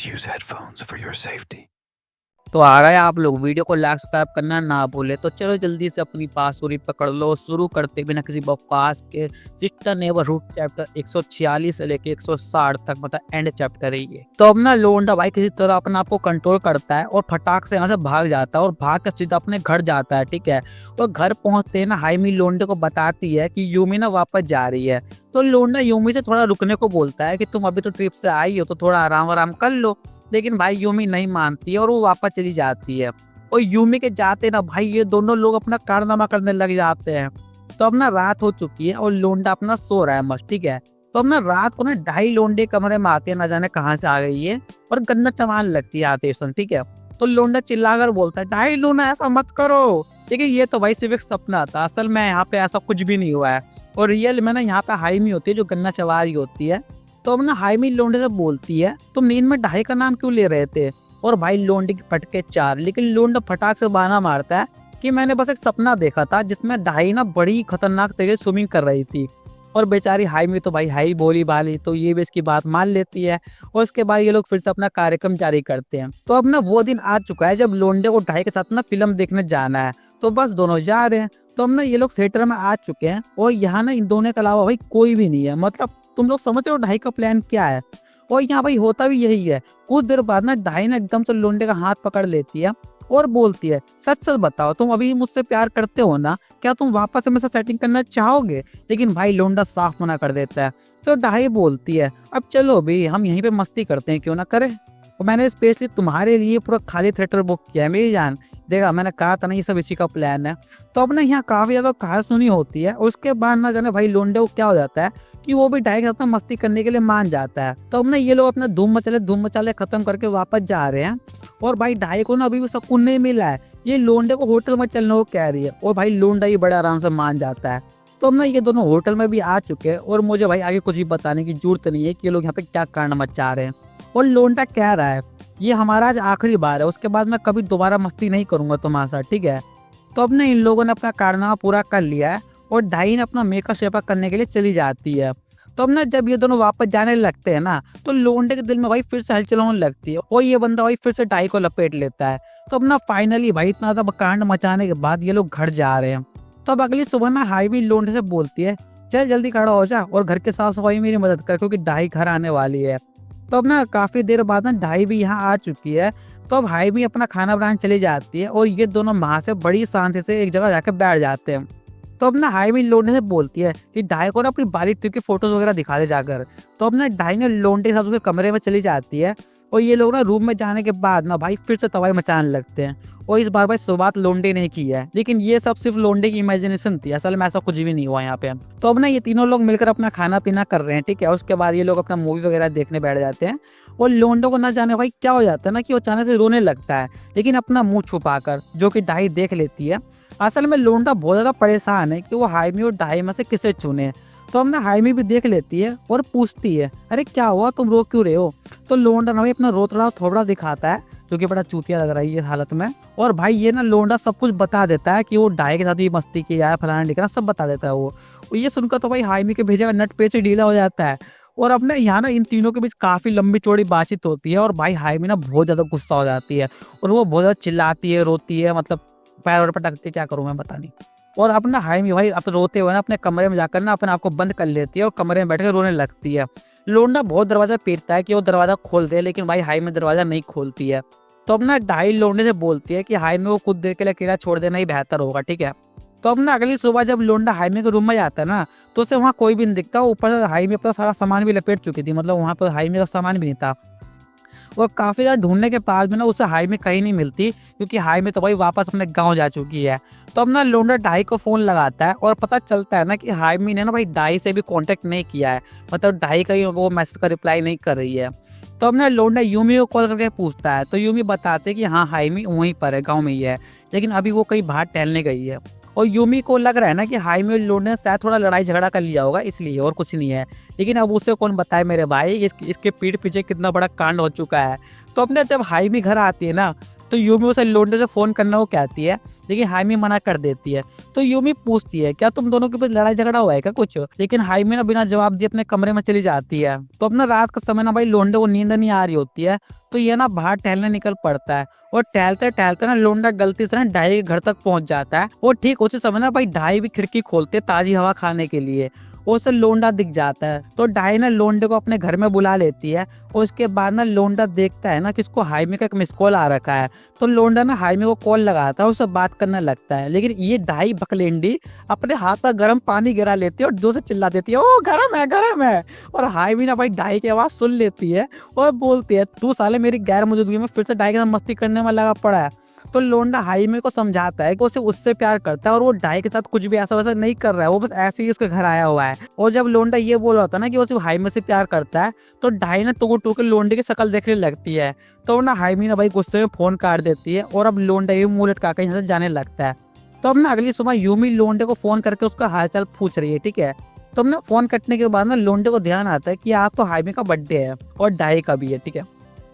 Please use headphones for your safety. तो आ रहा है आप लोग वीडियो को लाइक सब्सक्राइब करना ना भूले। तो चलो जल्दी से अपनी बांसुरी पकड़ लो, शुरू करते बिना किसी बकवास के सिस्टर नेबरहुड चैप्टर 146 से लेके 160 तक, मतलब एंड चैप्टर है ये। तो अब ना लोंडा भाई किसी तरह अपने आप को कंट्रोल करता है और फटाक से यहाँ से भाग जाता है और भाग कर सीधा अपने घर जाता है, ठीक है। और घर पहुंचते ही ना हाइमी लोंडे को बताती है कि यूमी ना वापस जा रही है। तो लोंडा यूमी से थोड़ा रुकने को बोलता है कि तुम अभी तो ट्रिप से आई हो तो थोड़ा आराम आराम कर लो, लेकिन भाई यूमी नहीं मानती है और वो वापस चली जाती है। और यूमी के जाते ना भाई ये दोनों लोग अपना कारनामा करने लग जाते हैं। तो अब ना रात हो चुकी है और लोंडा अपना सो रहा है मस्त, ठीक है। तो अब ना रात को ना 2.5 लोंडे कमरे में आते हैं, ना जाने कहाँ से आ गई है और गन्ना चमान लगती है आते सन, ठीक है। तो लोंडा चिल्लाकर बोलता है 2.5 लूना ऐसा मत करो, लेकिन ये तो भाई सिर्फ एक सपना था, असल में यहाँ पे ऐसा कुछ भी नहीं हुआ है। और रियल में ना यहाँ पे हाइमी होती है जो गन्ना चवारी होती है। तो अब ना हाइमी लोंडे से बोलती है तुम नींद में 2.5 का नाम क्यों ले रहे थे। और भाई लोंडे की फटके 4, लेकिन लोंडा फटाक से बहाना मारता है कि मैंने बस एक सपना देखा था जिसमें 2.5 ना बड़ी खतरनाक तरीके से स्विमिंग कर रही थी। और बेचारी हाइमी तो भाई हाई बोली बाली, तो ये भी इसकी बात मान लेती है। और उसके बाद ये लोग फिर से अपना कार्यक्रम जारी करते हैं। तो अब ना वो दिन आ चुका है जब लोंडे को 2.5 के साथ ना फिल्म देखने जाना है। तो बस दोनों जा रहे हैं। तो अब ना ये लोग थिएटर में आ चुके हैं और यहाँ ना इन दोनों के अलावा भाई कोई भी नहीं है। मतलब तुम लोग समझ रहे हो 2.5 का प्लान क्या है। और यहाँ भाई होता भी यही है। कुछ देर बाद ना 2.5 ना एकदम से लोंडे का हाथ पकड़ लेती है और बोलती है सच सच बताओ तुम अभी मुझसे प्यार करते हो ना, क्या तुम वापस मेरे साथ सेटिंग करना चाहोगे। लेकिन भाई लोंडा साफ मना कर देता है। तो 2.5 बोलती है अब चलो भी हम यहीं पे मस्ती करते हैं, क्यों ना करें। और मैंने स्पेशली तुम्हारे लिए पूरा खाली थिएटर बुक किया है मेरी जान, देखा मैंने कहा था ना ये सब इसी का प्लान है। तो अब ना यहाँ काफी ज्यादा कहानी सुनी होती है। उसके बाद ना जाने भाई लोंडे को क्या हो जाता है कि वो भी 2.5 के साथ मस्ती करने के लिए मान जाता है। तो अब ना ये लोग अपना धूम मचाले खत्म करके वापस जा रहे हैं। और भाई 2.5 को ना अभी भी सुकून नहीं मिला है। ये लोंडे को होटल में चलने को कह रही है और भाई लोंडा ही बड़े आराम से मान जाता है। तो अब ना ये दोनों होटल में भी आ चुके हैं और मुझे भाई आगे कुछ भी बताने की जरूरत नहीं है कि ये लोग यहाँ पे क्या कांड मचा रहे हैं। और लोंडा कह रहा है ये हमारा आज आखिरी बार है, उसके बाद मैं कभी दोबारा मस्ती नहीं करूंगा तुम्हारे साथ, ठीक है। तो अब ना इन लोगों ने अपना कारनामा पूरा कर लिया है और 2.5 ने अपना मेकअप शेकअप करने के लिए चली जाती है। तो अब ना जब ये दोनों वापस जाने लगते हैं ना तो लोंडे के दिल में भाई फिर से हलचल होने लगती है और ये बंदा भाई फिर से 2.5 को लपेट लेता है। तो अब ना फाइनली भाई इतना ज्यादा कांड मचाने के बाद ये लोग घर जा रहे हैं। तो अब अगली सुबह ना हाईवी लोंडे से बोलती है चल जल्दी खड़ा हो जा और घर के साफ सफाई मेरी मदद कर, क्योंकि 2.5 घर आने वाली है। तो अब ना काफी देर बाद ना 2.5 भी यहाँ आ चुकी है। तो अब हाई भी अपना खाना बनाने चली जाती है और ये दोनों वहां से बड़ी शांति से एक जगह जाकर बैठ जाते हैं। तो अब ना हाई भी लोंडे से बोलती है कि 2.5 को ना अपनी बारी ट्रिप की फोटोज वगैरह दिखा दे जाकर। तो अब ना 2.5 ने लोंडे के साथ उसके कमरे में चली जाती है और ये लोग ना रूम में जाने के बाद ना भाई फिर से तबाही मचाने लगते हैं। और इस बार भाई शुरुआत लोंडे ने की है, लेकिन ये सब सिर्फ लोंडे की इमेजिनेशन थी, असल में ऐसा कुछ भी नहीं हुआ यहाँ पे। तो अब ना ये तीनों लोग मिलकर अपना खाना पीना कर रहे हैं, ठीक है। उसके बाद ये लोग अपना मूवी वगैरह देखने बैठ जाते हैं। और लोंडो को ना जाने भाई क्या हो जाता है ना कि वो अचानक से रोने लगता है, लेकिन अपना मुंह छुपाकर, जो कि 2.5 देख लेती है। असल में लोंडा बहुत ज्यादा परेशान है कि वो हाइमी और 2.5 में से किसे चुने। तो हमने हाइमी भी देख लेती है और पूछती है अरे क्या हुआ तुम रो क्यों रहे हो। तो लोंडा ना भाई अपना रोतड़ा थोबड़ा दिखाता है, जो कि बड़ा चूतिया लग रहा है ये हालत में। और भाई ये ना लोंडा सब कुछ बता देता है कि वो 2.5 के साथ भी मस्ती किया है, फलाना ढिकाना सब बता देता है वो। ये सुनकर तो भाई हाइमी के भेजे का नट पे से ढीला हो जाता है। और अब ना यहाँ ना इन तीनों के बीच काफी लंबी चौड़ी बातचीत होती है और भाई हाइमी ना बहुत ज्यादा गुस्सा हो जाती है और वो बहुत ज्यादा चिल्लाती है, रोती है, मतलब पैर पटकती है, क्या करूँ मैं पता नहीं। और अपना हाइमी भाई अब रोते हुए ना अपने कमरे में जाकर ना अपने आप को बंद कर लेती है और कमरे में बैठकर रोने लगती है। लोंडा बहुत दरवाजा पीटता है कि वो दरवाजा खोल दे, लेकिन भाई हाइमी दरवाजा नहीं खोलती है। तो अब ना 2.5 लोंडे से बोलती है कि हाइमी को कुछ देर के लिए अकेला छोड़ देना ही बेहतर होगा, ठीक है। तो अब ना अगली सुबह जब लोंडा हाइमी के रूम में जाता है ना तो उसे वहाँ कोई भी नहीं दिखता। ऊपर से हाइमी अपना सारा सामान भी लपेट चुकी थी, मतलब वहाँ पर हाइमी का सामान भी नहीं था। और काफी ज्यादा ढूंढने के बाद में ना उसे हाइमी कहीं नहीं मिलती, क्योंकि हाइमी तो भाई वापस अपने गांव जा चुकी है। तो अब ना लोंडा 2.5 को फोन लगाता है और पता चलता है ना कि हाइमी ने ना भाई 2.5 से भी कांटेक्ट नहीं किया है, मतलब 2.5 का ही वो मैसेज का रिप्लाई नहीं कर रही है। तो अब ना लोंडा यूमी को कॉल करके पूछता है तो यूमी बताते हैं कि हाँ हाइमी वहीं पर है, गाँव में ही है, लेकिन अभी वो कहीं बाहर टहलने गई है। और यूमी को लग रहा है ना कि हाइमी और लोंडे ने शायद थोड़ा लड़ाई झगड़ा कर लिया होगा इसलिए, और कुछ नहीं है। लेकिन अब उसे कौन बताए मेरे भाई इसके पीठ पीछे कितना बड़ा कांड हो चुका है। तो अपने जब हाइमी घर आती है ना तो यूमी उसे लोंडे से फोन करने को कहती है, लेकिन हाइमी मना कर देती है। तो यूमी पूछती है क्या तुम दोनों के बीच लड़ाई झगड़ा हुआ है क्या कुछ, लेकिन हाइमी ना बिना जवाब दिए अपने कमरे में चली जाती है। तो अपना रात का समय ना भाई लोंडे को नींद नहीं आ रही होती है, तो ये ना बाहर टहलने निकल पड़ता है। और टहलते टहलते ना लोंडा गलती से ना ढाई के घर तक पहुंच जाता है। और ठीक उसी समय ना भाई ढाई भी खिड़की खोलते ताजी हवा खाने के लिए, उसे लोंडा दिख जाता है। तो ढाई ना लोंडे को अपने घर में बुला लेती है। और उसके बाद ना लोंडा देखता है ना कि उसको हाइमी का एक मिस कॉल आ रखा है। तो लोंडा ना हाइमी को कॉल लगाता है, उससे बात करने लगता है। लेकिन ये ढाई बकलेंडी अपने हाथ पर गर्म पानी गिरा लेती है और जोर से चिल्ला देती है, ओ गर्म है गर्म है। और हाइमी ना भाई ढाई की आवाज सुन लेती है और बोलती है तू साले मेरी गैर मौजूदगी में फिर से ढाई के साथ मस्ती करने में लगा पड़ा है। तो लोंडा हाइमे को समझाता है कि उसे उससे प्यार करता है और वो ढाई के साथ कुछ भी ऐसा वैसा नहीं कर रहा है, वो बस ऐसे ही उसके घर आया हुआ है। और जब लोंडा ये बोल रहा था ना कि वो सिर्फ हाइमे से प्यार करता है, तो ढाई ना टुकु टुकु लोंडे की शक्ल देखने लगती है। तो ना हाइमी ना भाई गुस्से में फोन काट देती है और अब लोंडा ये मुंह लटका के यहाँ से जाने लगता है। तो अब ना अगली सुबह यूमी लोंडे को फोन करके उसका हालचाल पूछ रही है, ठीक है। तो हमने फोन कटने के बाद ना लोंडे को ध्यान आता है कि आज तो हाइमी का बर्थडे है और ढाई का भी है, ठीक है।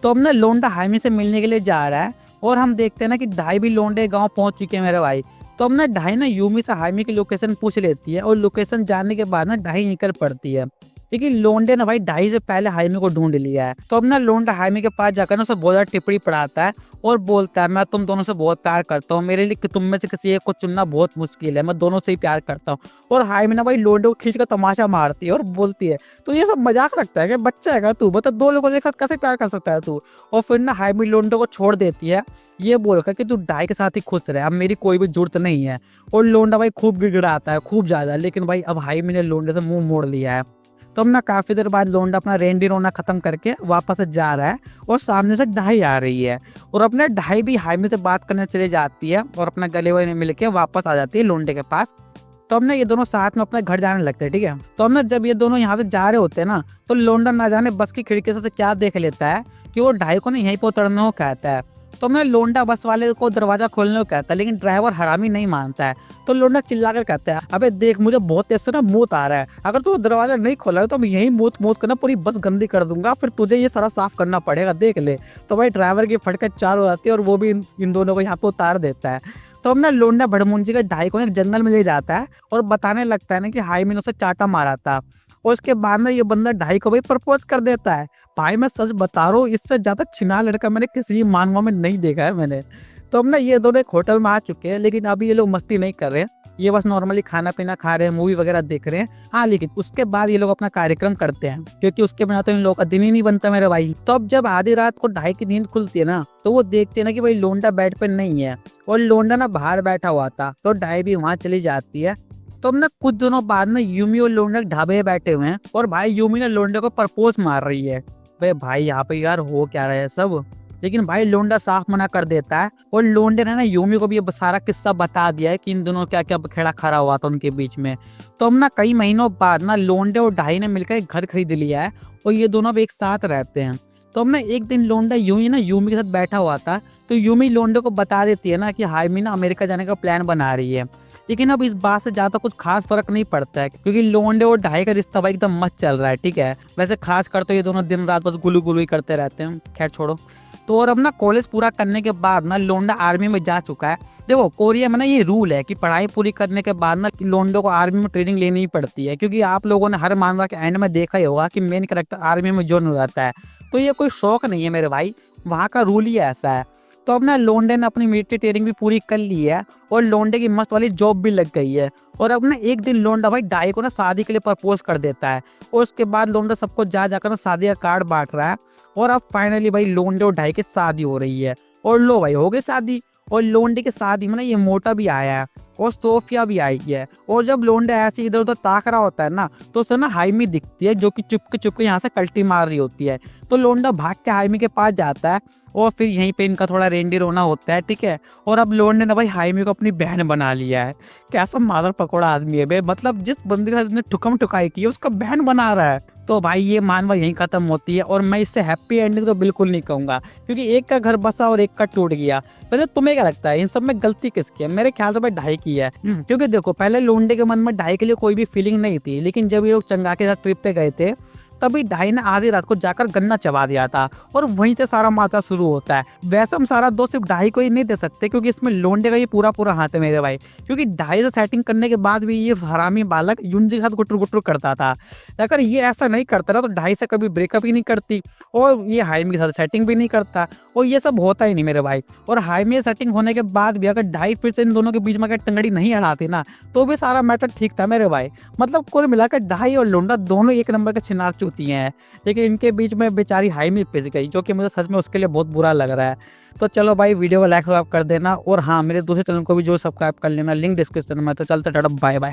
तो अब ना लोंडा हाइमी से मिलने के लिए जा रहा है और हम देखते हैं ना कि ढाई भी लोंडे गांव पहुंच चुके हैं मेरे भाई। तो अब ना ढाई ना यूमी से हाइमी की लोकेशन पूछ लेती है और लोकेशन जानने के बाद ना ढाई निकल पड़ती है। लेकिन लोंडे ना भाई ढाई से पहले हाइमी को ढूंढ लिया है। तो अब ना लोंडा हाइमी के पास जाकर ना उसे बहुत ज्यादा टिप्पणी पढ़ाता है और बोलता है मैं तुम दोनों से बहुत प्यार करता हूँ, मेरे लिए तुम में से किसी एक को चुनना बहुत मुश्किल है, मैं दोनों से ही प्यार करता हूँ। और हाइमी ना भाई लोंडे को खींच कर तमाशा मारती है और बोलती है तो ये सब मजाक लगता है कि बच्चा है तू, मतलब दो लोगों के साथ कैसे प्यार कर सकता है तू। और फिर ना हाइमी लोंडे को छोड़ देती है ये बोलकर कि तू ढाई के साथ ही खुश रहे, अब मेरी कोई भी जरूरत नहीं है। और लोंडा भाई खूब गिड़गिड़ाता है खूब ज्यादा, लेकिन भाई अब हाइमी ने लोंडे से मुंह मोड़ लिया है। तो अब ना काफी देर बाद लोंडा अपना रेंडी रोना खत्म करके वापस जा रहा है और सामने से ढाई आ रही है। और अपने ढाई भी हाइमी से बात करने चली जाती है और अपना गले वले मिलके वापस आ जाती है लोंडे के पास। तो अब ना ये दोनों साथ में अपने घर जाने लगते हैं, ठीक है। तो अब ना जब ये दोनों यहाँ से जा रहे होते हैं ना, तो लोंडा ना जाने बस की खिड़की से क्या देख लेता है कि वो ढाई को ना यहीं पर उतरने को कहता है। तो मैं लोंडा बस वाले को दरवाजा खोलने को कहता है, लेकिन ड्राइवर हरामी नहीं मानता है। तो लोंडा चिल्लाकर कहता है अबे देख मुझे बहुत तेज से ना मूत आ रहा है, अगर तू दरवाजा नहीं खोला तो मैं यही मूत मूत करना पूरी बस गंदी कर दूंगा, फिर तुझे ये सारा साफ करना पड़ेगा देख ले। तो भाई ड्राइवर की फटके चार हो जाती है और वो भी इन दोनों को यहाँ पे उतार देता है। तो अब ना लोंडा भड़मुंजी का ढाई को जंगल में ले जाता है और बताने लगता है ना कि हाइमी ने उसे चाटा मारा था। और उसके बाद में ये बंदा ढाई को भाई प्रपोज कर देता है। भाई मैं सच बता रहा हूँ इससे ज्यादा छिना लड़का मैंने किसी मानवा में नहीं देखा है मैंने। तो अब ना ये दोनों एक होटल में आ चुके हैं, लेकिन अभी ये लोग मस्ती नहीं कर रहे हैं, ये बस नॉर्मली खाना पीना खा रहे हैं, मूवी वगैरह देख रहे हैं। हाँ लेकिन उसके बाद ये लोग अपना कार्यक्रम करते हैं, क्योंकि उसके बिना तो इन लोगों का दिन ही नहीं बनता मेरे भाई। तो अब जब आधी रात को ढाई की नींद खुलती है ना, तो वो देखते हैं ना कि भाई लोंडा बेड पे नहीं है और लोंडा ना बाहर बैठा हुआ था। तो ढाई भी वहां चली जाती है। तो अब ना कुछ दिनों बाद ना यूमी और लोंडा ढाबे पे बैठे हुए हैं और भाई यूमी ने लोंडे को प्रपोज मार रही है। भाई यहाँ पे यार हो क्या रहा है सब, लेकिन भाई लोंडा साफ मना कर देता है। और लोंडे ने ना यूमी को भी ये सारा किस्सा बता दिया है कि इन दोनों क्या क्या बखेड़ा खड़ा हुआ था उनके बीच में। तो अब ना कई महीनों बाद ना लोंडे और ढाई ने मिलकर एक घर खरीद लिया है और ये दोनों अब एक साथ रहते हैं। तो अब ना एक दिन लोंडा यूं ही ना यूमी के साथ बैठा हुआ था, तो यूमी लोंडे को बता देती है ना कि हाइमी ना अमेरिका जाने का प्लान बना रही है। लेकिन अब इस बात से ज्यादा कुछ खास फर्क नहीं पड़ता है, क्योंकि लोंडे और ढाई का रिश्ता भाई एकदम मस्त चल रहा है, ठीक है। वैसे खास कर तो ये दोनों दिन रात बस गुलू गुलू ही करते रहते हैं, खैर छोड़ो। तो और अब ना कॉलेज पूरा करने के बाद ना लोंडा आर्मी में जा चुका है। देखो कोरिया में ना ये रूल है कि पढ़ाई पूरी करने के बाद ना लोंडो को आर्मी में ट्रेनिंग लेनी ही पड़ती है, क्योंकि आप लोगों ने हर मानवा के एंड में देखा ही होगा कि मेन कैरेक्टर आर्मी में ज्वाइन हो जाता है। तो ये कोई शौक नहीं है मेरे भाई, वहाँ का रूल ही ऐसा है। तो अब ना लोंडे ने अपनी मिलिट्री ट्रेनिंग भी पूरी कर ली है और लोंडे की मस्त वाली जॉब भी लग गई है। और अब ना एक दिन लोंडा भाई ढाई को ना शादी के लिए प्रपोज कर देता है और उसके बाद लोंडा सबको जा जाकर ना शादी का कार्ड बांट रहा है। और अब फाइनली भाई लोंडे और ढाई की शादी हो रही है और लो भाई हो गई शादी। और लोंडे की शादी में ना ये मोटा भी आया है और सोफिया भी आई है। और जब लोंडे ऐसे इधर उधर ताक रहा होता है ना, तो उसे ना हाइमी दिखती है जो कि चुपके यहाँ से कल्टी मार रही होती है। तो लोंडा भाग के हाइमी के पास जाता है और फिर यहीं पे इनका थोड़ा रेंडी रोना होता है, ठीक है। और अब लोंडे ने भाई हाइमी को अपनी बहन बना लिया है। कैसा मादर पकौड़ा आदमी है बे, मतलब जिस बंदे के साथ इसने ठुकम ठुकाई की है उसका बहन बना रहा है। तो भाई ये मानवा यहीं खत्म होती है और मैं इससे हैप्पी एंडिंग तो बिल्कुल नहीं कहूंगा, क्योंकि एक का घर बसा और एक का टूट गया। वैसे तुम्हें क्या लगता है इन सब में गलती किसकी है? मेरे ख्याल से भाई ढाई की है, क्योंकि देखो पहले लोंडे के मन में ढाई के लिए कोई भी फीलिंग नहीं थी, लेकिन जब ये लोग चंगा के साथ ट्रिप पे गए थे तभी ढाई ने आधी रात को जाकर गन्ना चबा दिया था और वहीं से सारा मामला शुरू होता है। वैसे हम सारा दोस्त सिर्फ ढाई को ही नहीं दे सकते क्योंकि इसमें लोंडे का ये पूरा पूरा हाथ है मेरे भाई, क्योंकि ढाई से सेटिंग करने के बाद भी ये हरामी बालक युंजी के साथ गुटर गुटर करता था। अगर ये ऐसा नहीं करता ना तो ढाई से कभी ब्रेकअप ही नहीं करती और ये हाइमी के साथ सेटिंग भी नहीं करता और ये सब होता ही नहीं मेरे भाई। और हाइमी सेटिंग होने के बाद भी अगर ढाई फिर से इन दोनों के बीच में अगर टंगड़ी नहीं अड़ाती ना तो भी सारा मैटर ठीक था मेरे भाई। मतलब कुल मिलाकर ढाई और लोंडा दोनों एक नंबर के छिनार चूती हैं, लेकिन इनके बीच में बेचारी हाइमी पिस गई जो कि मुझे सच में उसके लिए बहुत बुरा लग रहा है। तो चलो भाई वीडियो को लाइक कर देना और हाँ मेरे दूसरे चैनल को भी जो सब्सक्राइब कर लेना, लिंक डिस्क्रिप्शन में। तो चलते टाटा बाय बाय।